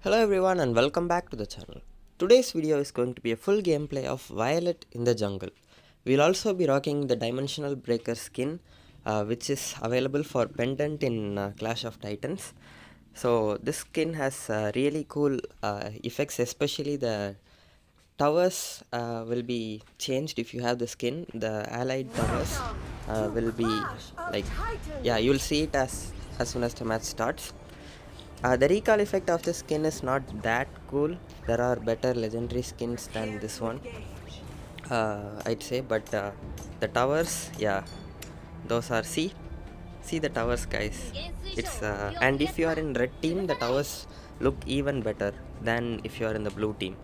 Hello everyone and welcome back to the channel. Today's video is going to be a full gameplay of Violet in the jungle. We'll also be rocking the Dimensional Breaker skin which is available for pendant in Clash of Titans. So this skin has really cool effects, especially the towers will be changed if you have the skin. The allied towers will be like, yeah, you'll see it as soon as the match starts. The recall effect of the skin is not that cool. There are better legendary skins than this one, I'd say, but the towers, yeah, those are, see the towers, guys. It's and if you are in red team, the towers look even better than if you are in the blue team.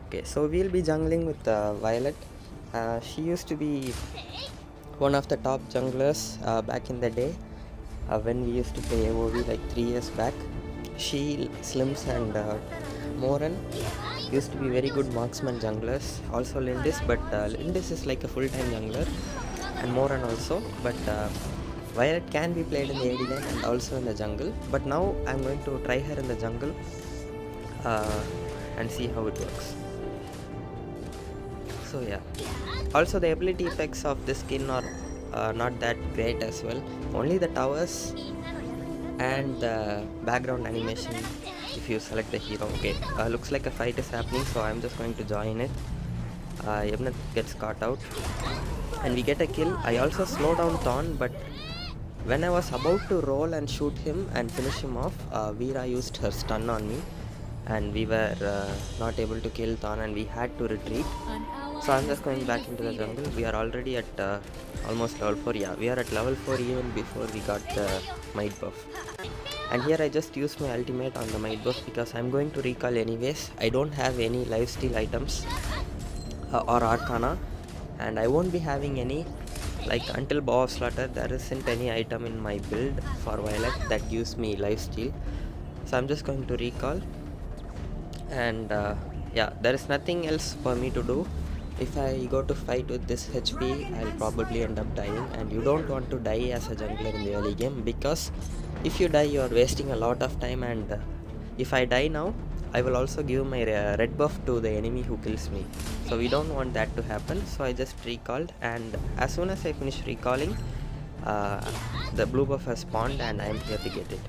Okay, so we'll be jungling with Violet. She used to be one of the top junglers back in the day when we used to play AoV like 3 years back. She, Slims and Moran used to be very good marksman junglers. Also Lindis, but Lindis is like a full-time jungler, and Moran also. But Violet can be played in the AD lane and also in the jungle. But now I'm going to try her in the jungle and see how it works. So yeah. Also the ability effects of this skin are not that great as well. Only the towers and the background animation if you select the hero. Okay, looks like a fight is happening, so I'm just going to join it. Yamnath gets caught out and we get a kill. I also slow down Thorn, but when I was about to roll and shoot him and finish him off, Veera used her stun on me and we were not able to kill Thorn and we had to retreat. So I'm just going back into the jungle. We are already at almost level 4. Yeah, we are at level 4 even before we got the might buff. And here I just used my ultimate on the might buff because I'm going to recall anyways. I don't have any lifesteal items or Arcana, and I won't be having any, like, until Bow of Slaughter. There isn't any item in my build for Violet that gives me lifesteal. So I'm just going to recall, and yeah, there is nothing else for me to do. If I go to fight with this HP, I'll probably end up dying, and you don't want to die as a jungler in the early game, because if you die you are wasting a lot of time, and if I die now, I will also give my red buff to the enemy who kills me. So we don't want that to happen, so I just recalled, and as soon as I finish recalling, the blue buff has spawned and I am here to get it.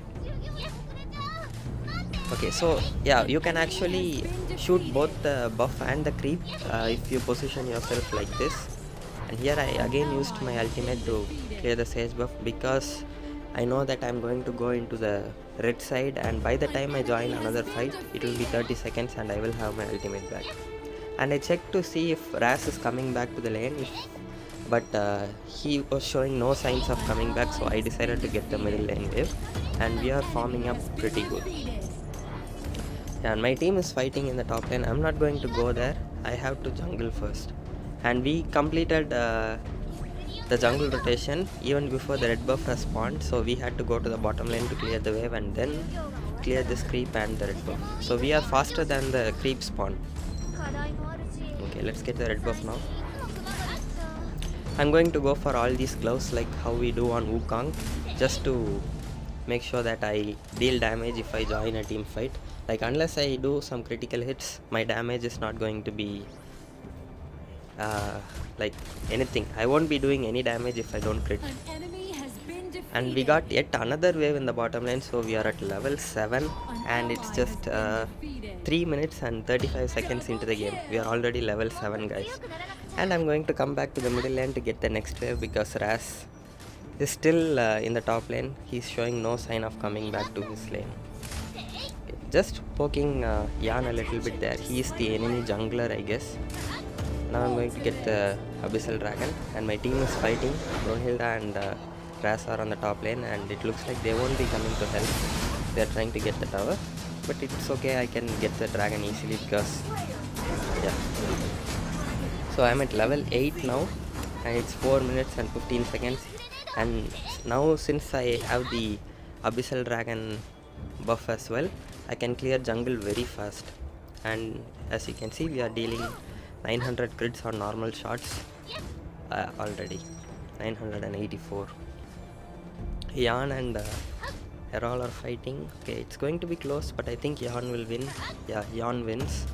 Okay, so yeah, you can actually shoot both the buff and the creep if you position yourself like this. And here I again used my ultimate to clear the sage buff because I know that I'm going to go into the red side, and by the time I join another fight, it will be 30 seconds and I will have my ultimate back. And I checked to see if Ras is coming back to the lane, but he was showing no signs of coming back, so I decided to get the middle lane wave, and we are farming up pretty good. And my team is fighting in the top lane. I'm not going to go there. I have to jungle first. And we completed the jungle rotation even before the red buff has spawned. So we had to go to the bottom lane to clear the wave and then clear this creep and the red buff. So we are faster than the creep spawn. Okay, let's get the red buff now. I'm going to go for all these gloves like how we do on Wukong, just to make sure that I deal damage if I join a team fight. Like, unless I do some critical hits, my damage is not going to be like anything. I won't be doing any damage if I don't crit. And we got yet another wave in the bottom lane, so we are at level 7 and it's just 3 minutes and 35 seconds into the game. We are already level 7, guys. And I'm going to come back to the middle lane to get the next wave because Ras is still in the top lane. He's showing no sign of coming back to his lane. Just poking Jan a little bit there. He is the enemy jungler, I guess. Now I'm going to get the Abyssal Dragon, and my team is fighting. Brunhilda and Ras are on the top lane, and it looks like they won't be coming to help. They are trying to get the tower, but it's okay. I can get the dragon easily because, yeah. So I'm at level 8 now, and it's 4 minutes and 15 seconds. And now, since I have the Abyssal Dragon buff as well, I can clear jungle very fast. And as you can see, we are dealing 900 crits on normal shots already. 984. Jan and Herald are fighting. Okay, it's going to be close, but I think Yan will win. Yeah, Yan wins.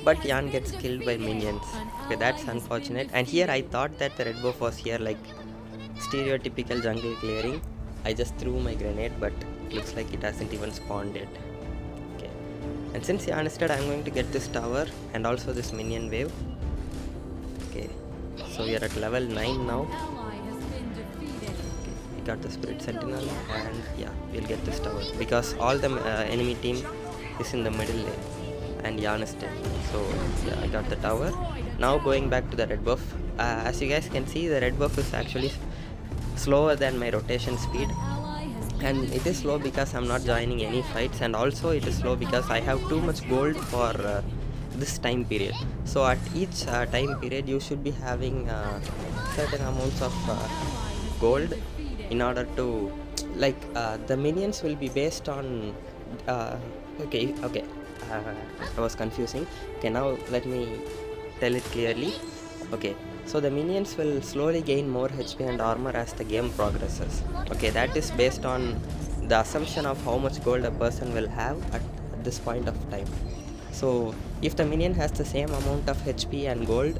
But Yan gets killed by minions. Okay, that's unfortunate. And here I thought that the red buff was here, like stereotypical jungle clearing. I just threw my grenade, but looks like it hasn't even spawned yet. Okay, and since Yan is dead, I'm going to get this tower and also this minion wave. Okay, so we are at level 9 now. Got the Spirit Sentinel, and yeah, we'll get this tower because all the enemy team is in the middle lane and Yan is dead. So yeah, I got the tower. Now going back to the red buff, as you guys can see, the red buff is actually slower than my rotation speed, and it is slow because I'm not joining any fights, and also it is slow because I have too much gold for this time period. So at each time period you should be having certain amounts of gold in order to, like, the minions will be based on okay, I was confusing. Okay, now let me tell it clearly. Okay, so the minions will slowly gain more HP and armor as the game progresses. Okay, that is based on the assumption of how much gold a person will have at this point of time. So if the minion has the same amount of HP and gold,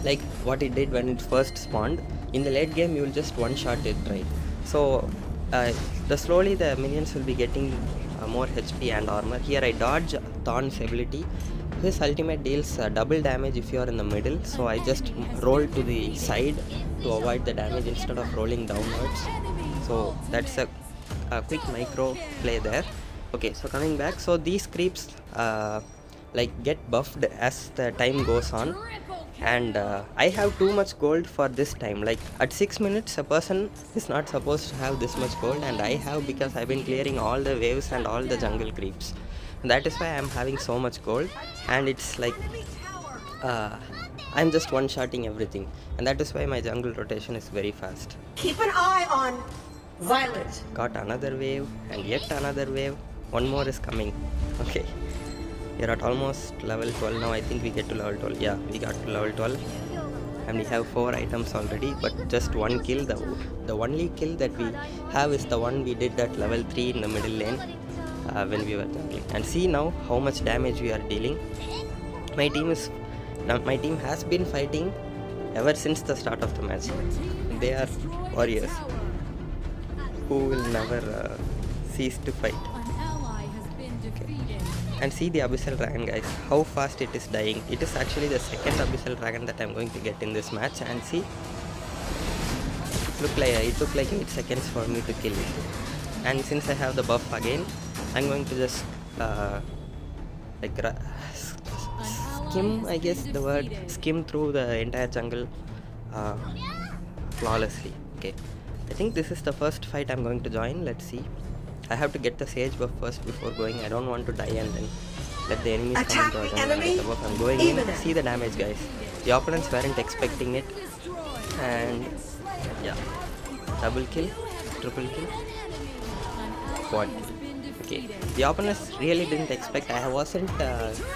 like what it did when it first spawned, in the late game you will just one-shot it, right? So slowly the minions will be getting more HP and armor. Here I dodge Thorn's ability. His ultimate deals double damage if you are in the middle, so I just roll to the side to avoid the damage instead of rolling downwards. So that's a quick micro play there. Okay, so coming back, so these creeps like get buffed as the time goes on, and I have too much gold for this time. Like at 6 minutes a person is not supposed to have this much gold, and I have because I've been clearing all the waves and all the jungle creeps. That is why I'm having so much gold, and it's like I'm just one-shotting everything, and that is why my jungle rotation is very fast. Keep an eye on Violet. Got another wave and yet another wave. One more is coming. Okay, we're at almost level 12 now. I think we get to level 12. Yeah, we got to level 12 and we have 4 items already, but just one kill. The only kill that we have is the one we did at level 3 in the middle lane when we were jungling. And see now how much damage we are dealing. My team has been fighting ever since the start of the match. They are warriors who will never cease to fight. Okay. And see the abyssal dragon, guys, how fast it is dying. It is actually the second abyssal dragon that I'm going to get in this match, and see, it took like 8 seconds for me to kill it. And since I have the buff again, I'm going to just skim, I guess the word, skim through the entire jungle flawlessly. Okay, I think this is the first fight I'm going to join. Let's see. I have to get the sage buff first before going. I don't want to die and then let the enemies come into our jungle and get the buff. I'm going in. See the damage, guys. The opponents weren't expecting it, and yeah, double kill, triple kill, quad kill. Okay, the opponents really didn't expect. I wasn't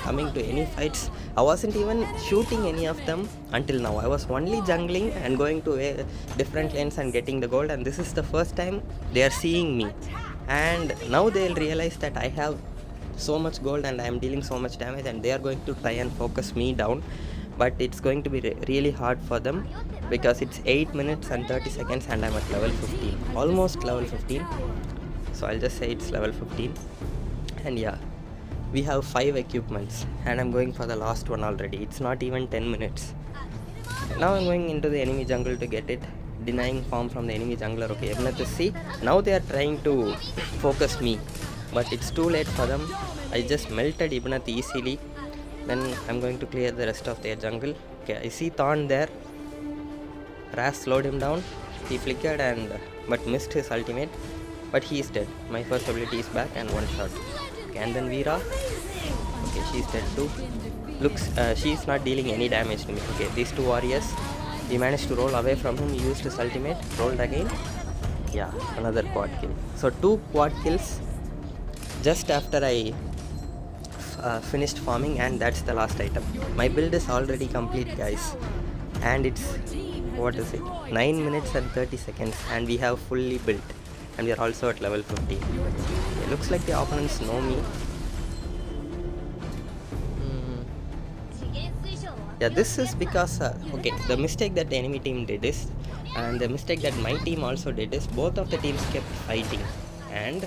coming to any fights. I wasn't even shooting any of them until now. I was only jungling and going to different lanes and getting the gold, and this is the first time they are seeing me. And now they'll realize that I have so much gold and I am dealing so much damage, and they are going to try and focus me down, but it's going to be really hard for them because it's 8 minutes and 30 seconds and I'm at level 15, almost level 15. So I'll just say it's level 15. And yeah, we have 5 equipments and I'm going for the last one already. It's not even 10 minutes. Now I'm going into the enemy jungle to get it, denying farm from the enemy jungler. Okay, see, now they are trying to focus me, but it's too late for them. I just melted Ibnath easily. Then I'm going to clear the rest of their jungle. Okay, I see Thorn there. Ras slowed him down. He flickered but missed his ultimate, but he is dead. My first ability is back and one shot. Okay, and then Veera. Okay, she's dead too. Looks, she's not dealing any damage to me. Okay, these two warriors. We managed to roll away from him. He used his ultimate, rolled again. Yeah, another quad kill. So 2 quad kills just after I finished farming, and that's the last item. My build is already complete, guys, and it's, what is it, 9 minutes and 30 seconds and we have fully built. and we are also at level 50. It looks like the opponents know me. Yeah, this is because okay, the mistake that the enemy team did is, and the mistake that my team also did is, both of the teams kept fighting, and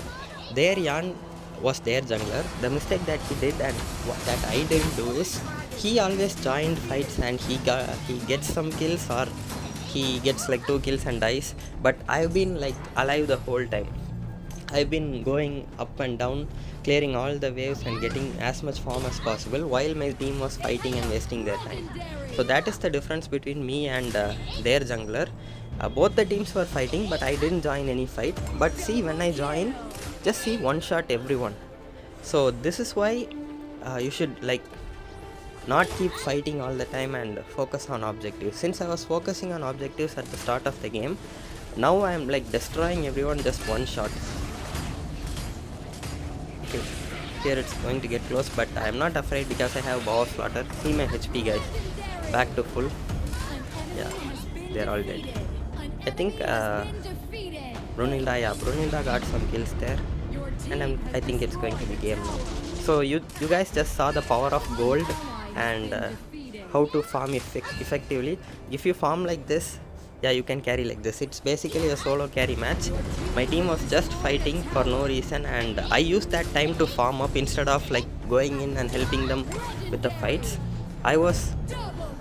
their Yan was their jungler. The mistake that he did and that I didn't do is, he always joined fights and he gets some kills, or he gets like 2 kills and dies. But I've been like alive the whole time. I've been going up and down, clearing all the waves and getting as much farm as possible while my team was fighting and wasting their time. So that is the difference between me and their jungler. Both the teams were fighting, but I didn't join any fight. But see, when I join, just see, one shot everyone. So this is why you should like not keep fighting all the time and focus on objectives. Since I was focusing on objectives at the start of the game, now I am like destroying everyone just one shot. Okay, here it's going to get close, but I am not afraid because I have Bow of Slaughter. See my HP, guys, back to full. Yeah, they're all dead. I think Brunilda got some kills there, and I think it's going to be game now. So you guys just saw the power of gold and how to farm effectively. If you farm like this, yeah, you can carry like this. It's basically a solo carry match. My team was just fighting for no reason, and I used that time to farm up instead of like going in and helping them with the fights. I was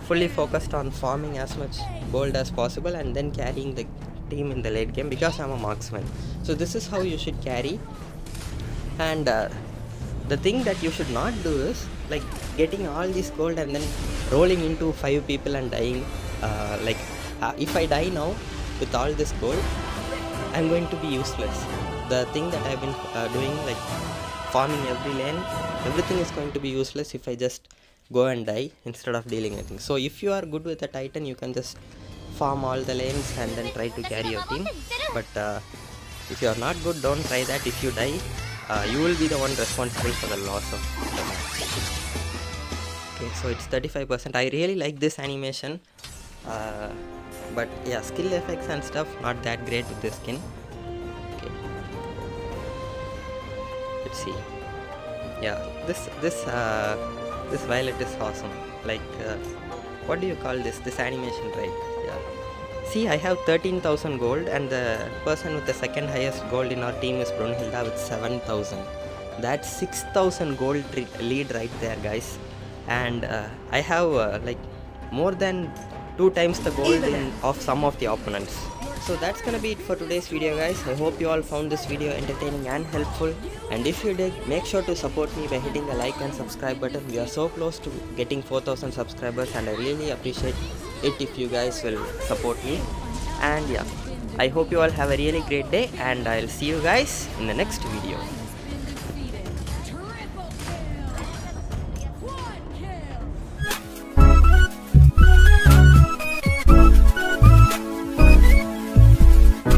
fully focused on farming as much gold as possible and then carrying the team in the late game because I'm a marksman. So this is how you should carry. And the thing that you should not do is like getting all this gold and then rolling into 5 people and dying. If I die now with all this gold, I'm going to be useless. The thing that I've been doing, like farming every lane, everything is going to be useless if I just go and die instead of dealing anything. So if you are good with a Titan, you can just farm all the lanes and then try to carry your team. But if you are not good, don't try that. If you die, you will be the one responsible for the loss of the match. Okay, so it's 35%. I really like this animation. But yeah, skill effects and stuff not that great with this skin. Okay, let's see. Yeah, this violet is awesome. Like what do you call this animation, right? Yeah, see, I have 13,000 gold, and the person with the second highest gold in our team is Brunhilde with 7,000. That's 6,000 gold lead right there, guys. And I have like more than 2 times the gold of some of the opponents. So that's gonna be it for today's video, guys. I hope you all found this video entertaining and helpful, and if you did, make sure to support me by hitting the like and subscribe button. We are so close to getting 4,000 subscribers, and I really appreciate it if you guys will support me. And yeah, I hope you all have a really great day, and I'll see you guys in the next video.